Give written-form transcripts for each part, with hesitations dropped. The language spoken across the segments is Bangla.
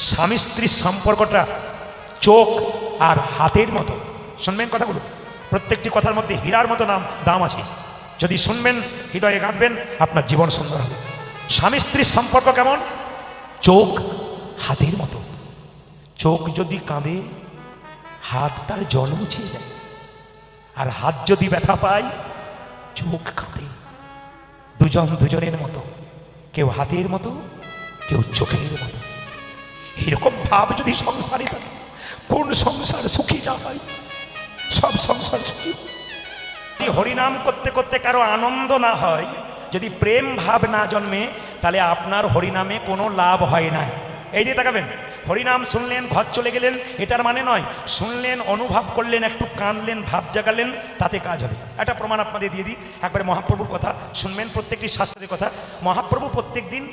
স্বামী স্ত্রীর সম্পর্কটা চোখ আর হাতের মতো। শুনবেন কথাগুলো, প্রত্যেকটি কথার মধ্যে হীরার মতো দাম আছে। যদি শুনবেন, হৃদয়ে গাঁথবেন, আপনার জীবন সুন্দর হবে। স্বামী স্ত্রীর সম্পর্ক কেমন? চোখ হাতের মতো। চোখ যদি কাঁদে, হাত তার জল মুছিয়ে যায়। আর হাত যদি ব্যথা পায়, চোখ কাঁদে। দুজন দুজনের মতো, কেউ হাতের মতো, কেউ চোখের মতো। এরকম ভাব যদি সংসারে থাকে, কোন সংসার সুখী না হয়? সব সংসার সুখী। হরিনাম করতে করতে কারো আনন্দ না হয়, যদি প্রেম ভাব না জন্মে, তাহলে আপনার হরিনামে কোনো লাভ হয় না। এই দিয়ে তাকাবেন, হরিনাম শুনলেন, ঘর চলে গেলেন, এটার মানে নয়। শুনলেন, অনুভব করলেন, একটু কাঁদলেন, ভাব জাগালেন, তাতে কাজ হবে। একটা প্রমাণ আপনাদের দিয়ে দিই। একবারে মহাপ্রভুর কথা শুনবেন, প্রত্যেকটি শাস্ত্রের কথা। মহাপ্রভু প্রত্যেক দিন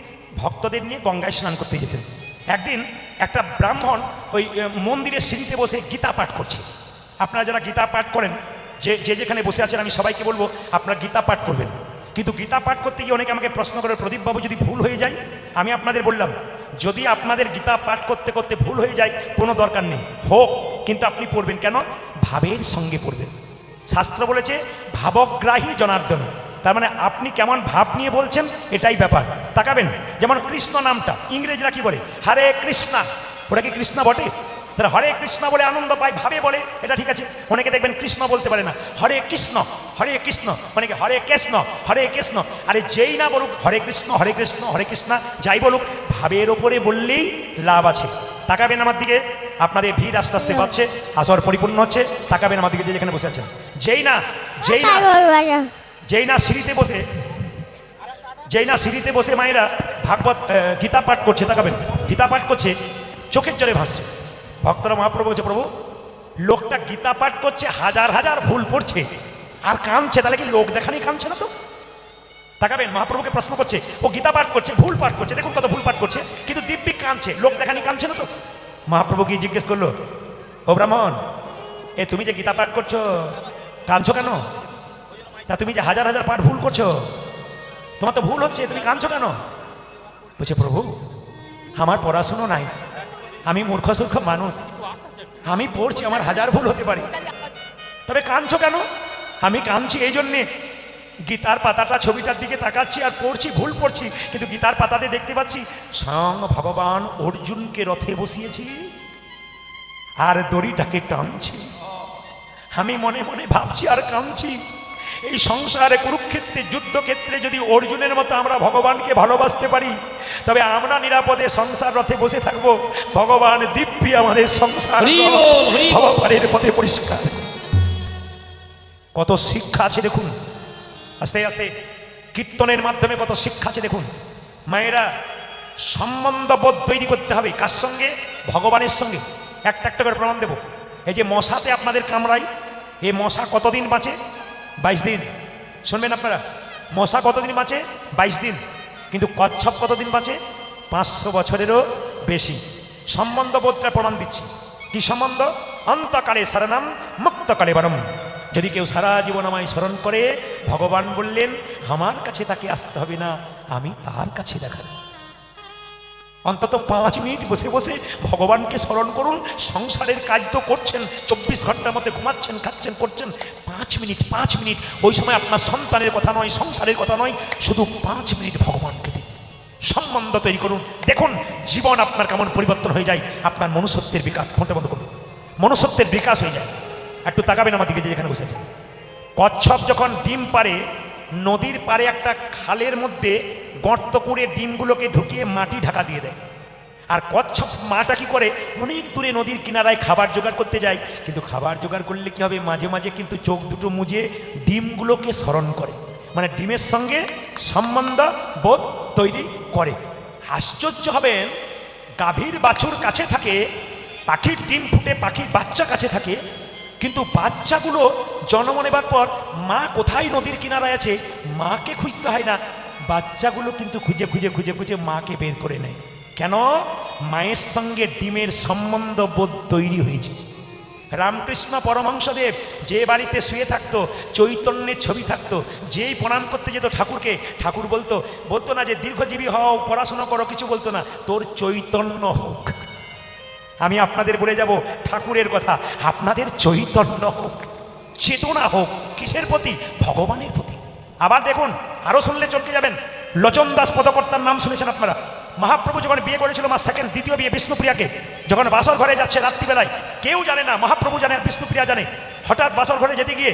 ভক্তদের নিয়ে গঙ্গায় স্নান করতে যেতেন। একদিন একটা ব্রাহ্মণ ওই মন্দিরের সিঁড়িতে বসে গীতা পাঠ করছে। আপনারা যারা গীতা পাঠ করেন, যে যেখানে বসে আছেন, আমি সবাইকে বলবো আপনারা গীতা পাঠ করবেন। কিন্তু গীতা পাঠ করতে গিয়ে অনেকে আমাকে প্রশ্ন করে, প্রদীপবাবু যদি ভুল হয়ে যায়? আমি আপনাদের বললাম, যদি আপনাদের গীতা পাঠ করতে করতে ভুল হয়ে যায়, কোনো দরকার নেই, হোক, কিন্তু আপনি পড়বেন কেন? ভাবের সঙ্গে পড়বেন। শাস্ত্র বলেছে ভাবগ্রাহী জনার্দন। তার মানে আপনি কেমন ভাব নিয়ে বলছেন, এটাই ব্যাপার। তাকাবেন, যেমন কৃষ্ণ নামটা ইংরেজরা কি বলে? হরে কৃষ্ণা। ওটা কি কৃষ্ণ বটে? তারা হরে কৃষ্ণ বলে আনন্দ পায়, ভাবে বলে, এটা ঠিক আছে। অনেকে দেখবেন কৃষ্ণ বলতে পারে না, হরে কৃষ্ণ হরে কৃষ্ণ, মানে কি হরে কৃষ্ণ হরে কৃষ্ণ। আরে যেই না বলুক হরে কৃষ্ণ হরে কৃষ্ণ হরে কৃষ্ণ, যাই বলুক, ভাবের ওপরে বললেই লাভ আছে। তাকাবেন আমার দিকে, আপনাদের ভিড় আস্তে আস্তে বাড়ছে, আসর পরিপূর্ণ হচ্ছে। তাকাবেন আমার দিকে, যে যেখানে বসে আছেন। যেই না সিঁড়িতে বসে মায়েরা ভাগবত গীতা পাঠ করছে, তাকাবেন, গীতা পাঠ করছে, চোখের জলে ভাসছে। ভক্তরা মহাপ্রভু বলছে, প্রভু, লোকটা গীতা পাঠ করছে, হাজার হাজার ভুল পড়ছে, আর কাঁদছে, তাহলে কি লোক দেখানি কাঁদছে না তো? তাকাবেন, মহাপ্রভুকে প্রশ্ন করছে, ও গীতা পাঠ করছে, ভুল পাঠ করছে, দেখুন কত ভুল পাঠ করছে, কিন্তু দিব্যি কাঁদছে, লোক দেখানি কাঁদছে না তো? মহাপ্রভু কি জিজ্ঞেস করলো, ও ব্রাহ্মণ, তুমি যে গীতা পাঠ করছো, কাঁদছো কেন? তা তুমি যে হাজার হাজার পাঠ ভুল করছো, তোমার তো ভুল হচ্ছে, তুমি কাঁদছো কেন? বলছে, প্রভু, আমার পড়াশুনো নাই, আমি মূর্খ সূর্খ মানুষ, আমি পড়ছি, আমার হাজার ভুল হতে পারে, তবে কাঁদছো কেন? আমি কাঁদছি এই জন্যে, গীতার পাতাটা ছবিটার দিকে তাকাচ্ছি আর পড়ছি, ভুল পড়ছি, কিন্তু গীতার পাতাতে দেখতে পাচ্ছি স্বয়ং ভগবান অর্জুনকে রথে বসিয়েছি আর দড়িটাকে টানছি। আমি মনে মনে ভাবছি আর কাঁদছি, এই সংসারে কুরুক্ষেত্রে যুদ্ধক্ষেত্রে যদি অর্জুনের মতো আমরা ভগবানকে ভালোবাসতে পারি, তবে আমরা নিরাপদে সংসার রথে বসে থাকবো, ভগবান দিব্যি আমাদের সংসার ভগবানের পথে পরিষ্কার। কত শিক্ষা আছে দেখুন, আস্তে আস্তে কীর্তনের মাধ্যমে কত শিক্ষা আছে দেখুন। মায়েরা, সম্বন্ধবোধ তৈরি করতে হবে কার সঙ্গে? ভগবানের সঙ্গে। একটা একটা করে প্রমাণ দেব। এই যে মশাতে আপনাদের কামড়ায়, এই মশা কতদিন বাঁচে? 22 দিন। শুনবেন আপনারা, মশা কতদিন বাঁচে? 22 দিন। কিন্তু কচ্ছপ কতদিন বাঁচে? 500 বছরেরও বেশি। সম্বন্ধবোধটা প্রমাণ দিচ্ছি। কি সম্বন্ধ? অন্তকালে শরণম মুক্তকালে বরম। যদি কেউ সারা জীবন আমায় স্মরণ করে, ভগবান বললেন আমার কাছে তাকে আসতে হবে না, আমি তার কাছে দেখাবো। অন্তত 5 মিনিট বসে বসে ভগবানকে স্মরণ করুন। সংসারের কাজ তো করছেন, 24 ঘন্টার মধ্যে ঘুমাচ্ছেন, খাচ্ছেন, করছেন, 5 মিনিট, ওই সময় আপনার সন্তানের কথা নয়, সংসারের কথা নয়, শুধু 5 মিনিট ভগবানকে দিন, সম্বন্ধ তৈরি করুন। দেখুন জীবন আপনার কেমন পরিবর্তন হয়ে যায়। আপনার মনুষ্যত্বের বিকাশ, ফোনটা বন্ধ করুন, মনুষ্যত্বের বিকাশ হয়ে যায়। একটু তাকাবেন আমার দিকে, যে যেখানে বসে আছে। কচ্ছপ যখন ডিম পারে, নদীর পারে একটা খালের মধ্যে গর্ত করে ডিমগুলোকে ঢুকিয়ে মাটি ঢাকা দিয়ে দেয়। আর কচ্ছপ মাটা কি করে? অনেক দূরে নদীর কিনারায় খাবার জোগাড় করতে যায়, কিন্তু খাবার জোগাড় করলে কি হবে? মাঝে মাঝে কিন্তু চোখ দুটো মুজে ডিমগুলোকে স্মরণ করে, মানে ডিমের সঙ্গে সম্বন্ধ বোধ তৈরি করে। আশ্চর্য হবেন, গাভীর বাছুর কাছে থাকে, পাখির ডিম ফুটে পাখির বাচ্চা কাছে থাকে, কিন্তু বাচ্চাগুলো জন্ম নেবার পর মা কোথায় নদীর কিনারায় আছে মাকে খুঁজতে হয় না, বাচ্চাগুলো কিন্তু খুঁজে খুঁজে খুঁজে খুঁজে মাকে বের করে নেয়। কেন? মায়ের সঙ্গে ডিমের সম্বন্ধ বোধ তৈরি হয়েছে। রামকৃষ্ণ পরমহংসদেব যে বাড়িতে শুয়ে থাকতো, চৈতন্যের ছবি থাকতো, যেই প্রণাম করতে যেত ঠাকুরকে, ঠাকুর বলতো না যে দীর্ঘজীবী হও, পড়াশোনা করো, কিছু বলতো না, তোর চৈতন্য হোক। আমি আপনাদের বলে যাব ঠাকুরের কথা, আপনাদের চৈতন্য হোক, চেতনা হোক, কিসের প্রতি? ভগবানের প্রতি। আবার দেখুন, আরো শুনলে চমকে যাবেন, লোচন দাস পদকর্তার নাম শুনেছেন আপনারা। মহাপ্রভু যখন বিয়ে করেছিল মা সেকেন্ড, দ্বিতীয় বিয়ে বিষ্ণুপ্রিয়াকে, যখন বাসর ঘরে যাচ্ছে রাত্রিবেলায়, কেউ জানে না, মহাপ্রভু জানে, বিষ্ণুপ্রিয়া জানে। হঠাৎ বাসর ঘরে যেতে গিয়ে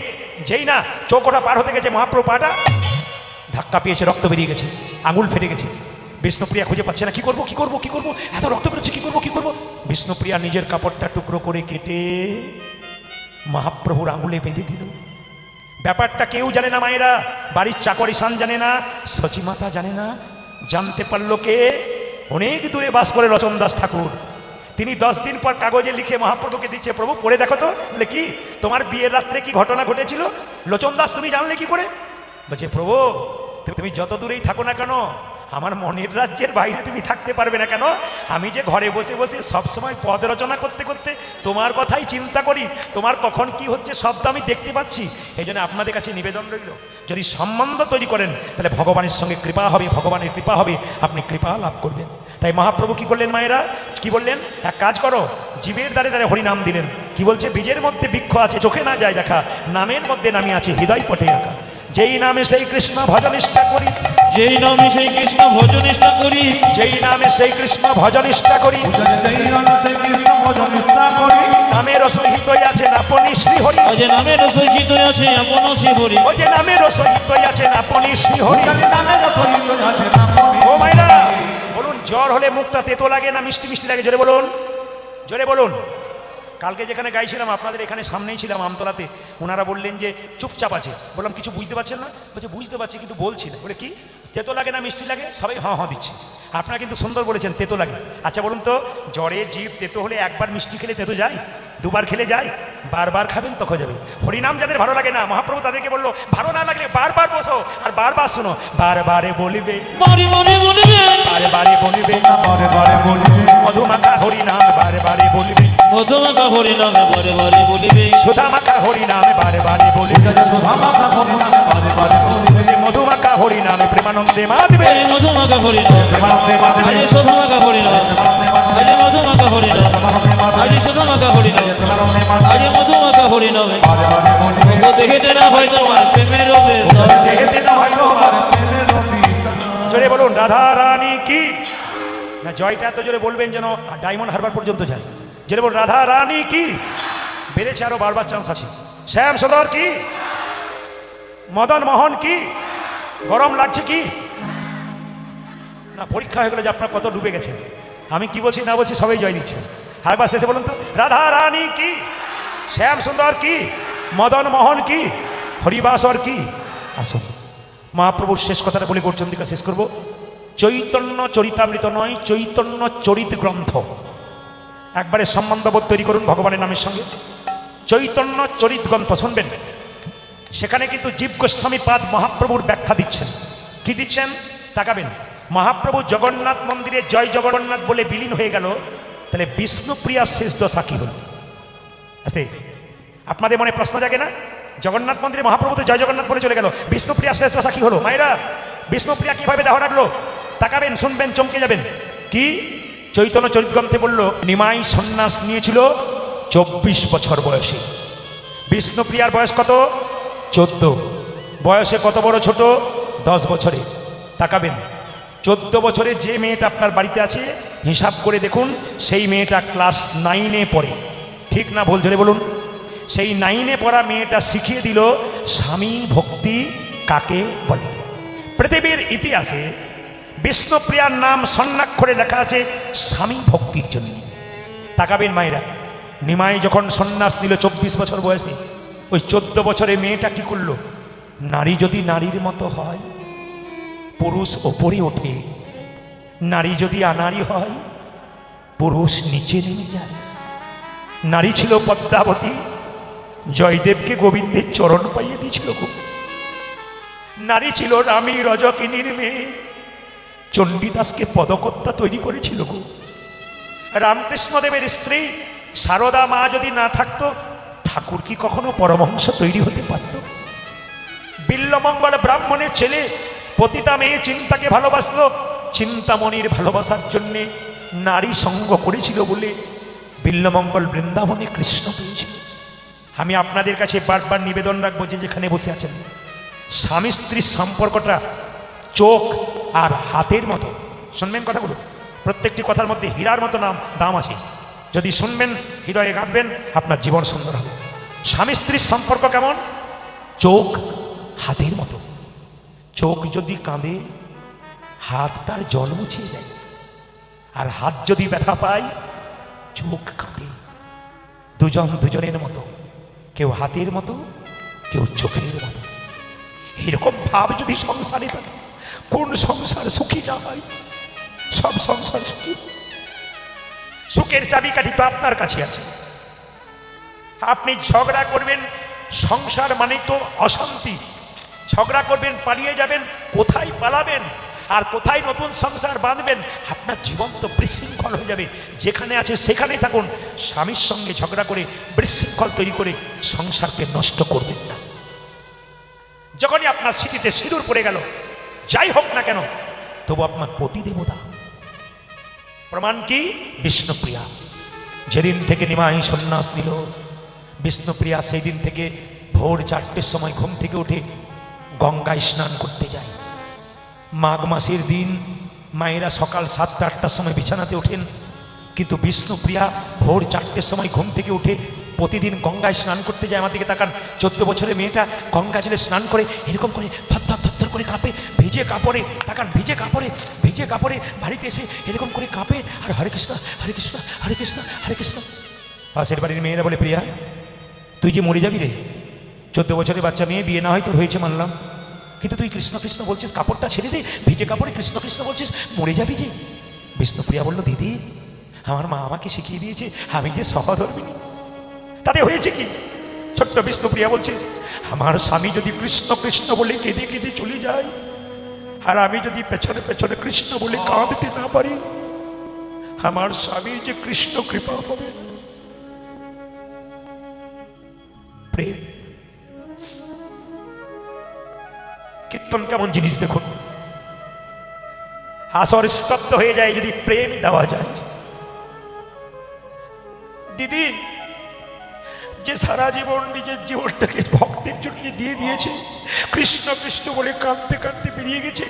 যেই না চৌকোটা পার হতে গেছে, মহাপ্রভু পাটা ধাক্কা পেয়েছে, রক্ত বেরিয়ে গেছে, আঙুল ফেটে গেছে। বিষ্ণুপ্রিয়া খুঁজে পাচ্ছে না, কি করবো কি করবো কি করবো, এত রক্ত বেরোচ্ছে, কি করবো কি করবো। বিষ্ণুপ্রিয়া নিজের কাপড়টা টুকরো করে কেটে মহাপ্রভুর আঙুলে বেঁধে দিল। ব্যাপারটা কেউ জানে না মায়েরা, বাড়ির চাকর ঈশান জানে না, সচিমাতা জানে না। জানতে পারলো কে? অনেক দূরে বাস করে লোচন দাস ঠাকুর। তিনি 10 দিন পর কাগজে লিখে মহাপ্রভুকে দিচ্ছে, প্রভু পড়ে দেখো তো। বলে কি? তোমার বিয়ের রাত্রে কি ঘটনা ঘটেছিল? লোচন দাস তুমি জানলে কি করে? বলছে, প্রভু তুমি যত দূরেই থাকো না কেন, আমার মনের রাজ্যের বাইরে তুমি থাকতে পারবে না। কেন? আমি যে ঘরে বসে বসে সবসময় পদ রচনা করতে করতে তোমার কথাই চিন্তা করি, তোমার কখন কি হচ্ছে সব তো আমি দেখতে পাচ্ছি। এই জন্য আপনাদের কাছে নিবেদন রইল, যদি সম্বন্ধ তৈরি করেন তাহলে ভগবানের সঙ্গে কৃপা হবে, ভগবানের কৃপা হবে, আপনি কৃপা লাভ করবেন। তাই মহাপ্রভু কি করলেন মায়েরা? কি বললেন? এক কাজ করো, জীবের দ্বারে দ্বারে হরিনাম দিলেন। কি বলছে? বীজের মধ্যে বৃক্ষ আছে, চোখে না যায় দেখা, নামের মধ্যে নামে আছে হৃদয় পটে আঁকা। যেই নামে সেই কৃষ্ণ ভজনিষ্ঠা করি, যেই নামে সেই কৃষ্ণ ভজনিষ্ঠা করি, যেই নামে সেই কৃষ্ণ ভজনিষ্ঠা করি, নামের সহিত আছেন আপনি শ্রীহরি, ও যে নামের সহিত আছে আপন শ্রীহরি, ও যে নামের সহিত আছেন আপনি শ্রীহরি। ও মাইরা বলুন, জ্বর হলে মুখটা তেতো লাগে না মিষ্টি মিষ্টি লাগে? জোরে বলুন, জোরে বলুন। কালকে যেখানে গাইছিলাম আপনাদের এখানে সামনেই ছিলাম আমতলাতে, ওনারা বললেন যে চুপচাপ আছে। বললাম কিছু বুঝতে পারছেন না? বলছে বুঝতে পারছি কিন্তু বলছি না। বলে কি? তেতো লাগে না মিষ্টি লাগে? সবাই হ্যাঁ হ্যাঁ দিচ্ছে। আপনারা কিন্তু সুন্দর বলেছেন, তেতো লাগে। আচ্ছা বলুন তো, জ্বরে জিভ তেতো হলে একবার মিষ্টি খেলে তেতো যায়? দুবার খেলে যায়? বারবার খাবেন তখন যাবে। হরিনাম যাদের ভালো লাগে না, মহাপ্রভু তাদেরকে বললো ভালো না লাগলে বারবার বসো আর বারবার শোনো, বারবারে বলিবে, বারে বারে বলিবে, বারবারে বলিবে, মধুমাখা হরিনাম বারবারে বলিবে, মধুমাখা হরিনাম বারে বারে বলিবে, সুধামাখা হরিনাম বারবারে বলিবে, মধুমাখা হরিনামে প্রেমানন্দে মাধবে, হরে মধুমাখা হরিনাম, হরে সুধামাখা হরিনাম, হরে মধুমাখা হরিনাম, হরে সুধামাখা হরিনাম, হরে মধুমাখা হরিনাম। ও দেখিতে না হয় তোমার প্রেমের রবেশ, দেখতে না হয় তোমার। জোরে বলুন, রাধা রানী কি না। জয়টা এত জোরে বলবেন যেন ডায়মন্ড হারবার পর্যন্ত যায়। জোরে বলুন, রাধা রানী কি। বেড়েছে, আরো বারবার চান্স আছে। শ্যাম সুন্দর কি, মদন মোহন কি। গরম লাগছে কি না? পরীক্ষা হয়ে গেলে যে আপনার কত ডুবে গেছে। আমি কি বলছি না বলছি সবাই জয় দিচ্ছে। আরেকবার শেষে বলুন তো, রাধা রানী কি, শ্যাম সুন্দর কি, মদন মোহন কি, হরিবাসর কি। আসুন মহাপ্রভুর শেষ কথাটা বলে গোচন্দিকা শেষ করব। চৈতন্য চরিতামৃত নয়, চৈতন্য চরিত গ্রন্থ। একবারে সম্বন্ধবোধ তৈরি করুন ভগবানের নামের সঙ্গে। চৈতন্য চরিত গ্রন্থ শুনবেন। সেখানে কিন্তু জীব গোস্বামী পাদ মহাপ্রভুর ব্যাখ্যা দিচ্ছেন। কি দিচ্ছেন তাকাবেন। মহাপ্রভু জগন্নাথ মন্দিরে জয় জগন্নাথ বলে বিলীন হয়ে গেল, তাহলে বিষ্ণুপ্রিয়ার শেষ দশা কি হল? আস্তে, আপনাদের মনে প্রশ্ন জাগে না? জগন্নাথ মন্দিরে মহাপ্রভু তো জয় জগন্নাথ বলে চলে গেল, বিষ্ণুপ্রিয়ার শেষ দশা কি হলো? মায়েরা, বিষ্ণুপ্রিয়া কিভাবে দেহ রাখলো? তাকাবেন, শুনবেন, চমকে যাবেন। কি চৈতন্য চরিতগ্রন্থে বলল, নিমাই সন্ন্যাস নিয়েছিল 24 বছর বয়সে। বিষ্ণুপ্রিয়ার বয়স কত? 14। বয়সে কত বড় ছোট? 10 বছরে। তাকাবেন, 14 বছরে যে মেয়েটা আপনার বাড়িতে আছে হিসাব করে দেখুন, সেই মেয়েটা ক্লাস 9-এ পড়ে। ঠিক না ভুল? জোরে বলুন। সেই 9-এ পড়া মেয়েটা শিখিয়ে দিল স্বামী ভক্তি কাকে বলে। পৃথিবীর ইতিহাসে বিষ্ণুপ্রিয়ার নাম স্বর্ণাক্ষরে লেখা আছে স্বামী ভক্তির জন্য। তাকাবেন মায়েরা, নিমাই যখন সন্ন্যাস নিল 24 বছর বয়সে, ওই 14 বছরে মেয়েটা কি করলো? নারী যদি নারীর মতো হয়, পুরুষ ওপরে ওঠে। নারী যদি আনারী হয়, পুরুষ নিচে নেমে যায়। নারী ছিল পদ্মাবতী, জয়দেবকে গোবিন্দের চরণ পাইয়ে দিয়েছিল গো। নারী ছিল রামী রজকিনীর মেয়ে, চণ্ডীদাসকে পদকর্তা তৈরি করেছিল গো। রামকৃষ্ণদেবের স্ত্রী সারদা মা যদি না থাকতো, ঠাকুর কি কখনো পরমহংস তৈরি হতে পারত? বিল্লমঙ্গল ব্রাহ্মণের ছেলে পতিতা মেয়ে চিন্তাকে ভালোবাসলো, চিন্তামণির ভালোবাসার জন্যে নারী সঙ্গ করেছিল বলে বিল্লমঙ্গল বৃন্দাবনে কৃষ্ণ পেয়েছিল। আমি আপনাদের কাছে বারবার নিবেদন রাখবো যে যেখানে বসে আছেন, স্বামী স্ত্রীর সম্পর্কটা চোখ আর হাতের মতো। শুনবেন কথাগুলো, প্রত্যেকটি কথার মধ্যে হীরার মতো দাম আছে। যদি শুনবেন, হৃদয়ে গাঁথবেন, আপনার জীবন সুন্দর হবে। স্বামী স্ত্রীর সম্পর্ক কেমন? চোখ হাতের মতো। চোখ যদি কাঁদে, হাত তার জল মুছিয়ে দেয়। আর হাত যদি ব্যথা পায়, চোখ কাঁদে। দুজন দুজনের মতো, কেউ হাতের মতো, কেউ চোখের মতো। এরকম ভাব যদি সংসারে থাকে, কোন সংসার সুখী না হয়? সব সংসার সুখী। সুখের চাবিকাঠি তো আপনার কাছে আছে। আপনি ঝগড়া করবেন, সংসার মানে তো অশান্তি। ঝগড়া করবেন, পালিয়ে যাবেন, কোথায় পালাবেন আর কোথায় নতুন সংসার বাঁধবেন? আপনার জীবন তো বিশৃঙ্খল হয়ে যাবে। যেখানে আছে সেখানেই থাকুন। স্বামীর সঙ্গে ঝগড়া করে বিশৃঙ্খল তৈরি করে সংসারকে নষ্ট করবেন না। যখনই আপনার স্মৃতিতে সিঁদুর পড়ে গেল, যাই হোক না কেন, তবু আপনার পতিদেবতা। প্রমাণ কি? বিষ্ণুপ্রিয়া যেদিন থেকে নিমাই সন্ন্যাস নিল, বিষ্ণুপ্রিয়া সেই দিন থেকে ভোর 4টের সময় ঘুম থেকে উঠে গঙ্গায় স্নান করতে যায়। মাঘ মাসের দিন মায়েরা সকাল 7টা-8টার সময় বিছানাতে ওঠেন, কিন্তু বিষ্ণুপ্রিয়া ভোর 4টের সময় ঘুম থেকে উঠে প্রতিদিন গঙ্গায় স্নান করতে যায়। আমার দিকে তাকান, 14 বছরের মেয়েটা গঙ্গা জলে স্নান করে এরকম করে থরথর থরথর করে কাঁপে, ভিজে কাপড়ে। তাকান, ভিজে কাপড়ে বাড়িতে এসে এরকম করে কাঁপে আর হরে কৃষ্ণ হরে কৃষ্ণ হরে কৃষ্ণ হরে কৃষ্ণ। পাশের বাড়ির মেয়েরা বলে, প্রিয়া তুই যে মরে যাবি রে, 14 বছরের বাচ্চা মেয়ে, বিয়ে না হয় তোর হয়েছে মানলাম, কিন্তু তুই কৃষ্ণ কৃষ্ণ বলছিস, কাপড়টা ছেড়ে দে, ভিজে কাপড়ে কৃষ্ণ কৃষ্ণ বলছিস, মরে যাবি যে। বিষ্ণুপ্রিয়া বলল, দিদি আমার মা আমাকে শিখিয়ে দিয়েছে, আমি যে সহধর্মিনী। তাতে হয়েছে কি? ছোট্ট বিষ্ণুপ্রিয়া বলছে, আমার স্বামী যদি কৃষ্ণ কৃষ্ণ বলে কেঁদে কেঁদে চলে যায়, আর আমি যদি পেছনে পেছনে কৃষ্ণ বলে কাঁদতে না পারি, আমার স্বামীর যে কৃষ্ণ কৃপা হবে। প্রেম কীর্তন কেমন জিনিস দেখুন, আসর স্তব্ধ হয়ে যায় যদি প্রেম দেওয়া যায়। দিদি যে সারা জীবন নিজের জীবনটাকে ভক্তের জন্য দিয়ে দিয়েছে, কৃষ্ণ কৃষ্ণ বলে কাঁদতে কাঁদতে বেরিয়ে গেছে,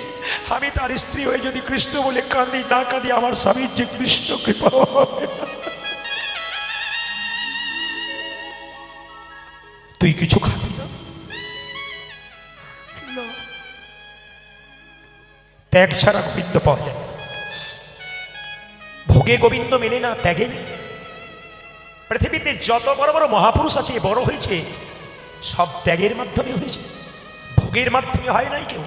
আমি তার স্ত্রী হয়ে যদি কৃষ্ণ বলে কাঁদি না কাঁদি, আমার স্বামীর যে কৃষ্ণ কৃপা হবে। তুই কিছু খাবি না? ত্যাগ ছাড়া গোবিন্দ পাওয়া যায়। ভোগে গোবিন্দ মেলে না, ত্যাগে মেলে। পৃথিবীতে যত বড় বড় মহাপুরুষ আছে, বড় হয়েছে, সব ত্যাগের মাধ্যমে হয়েছে, ভোগের মাধ্যমে হয় নাই কেউ।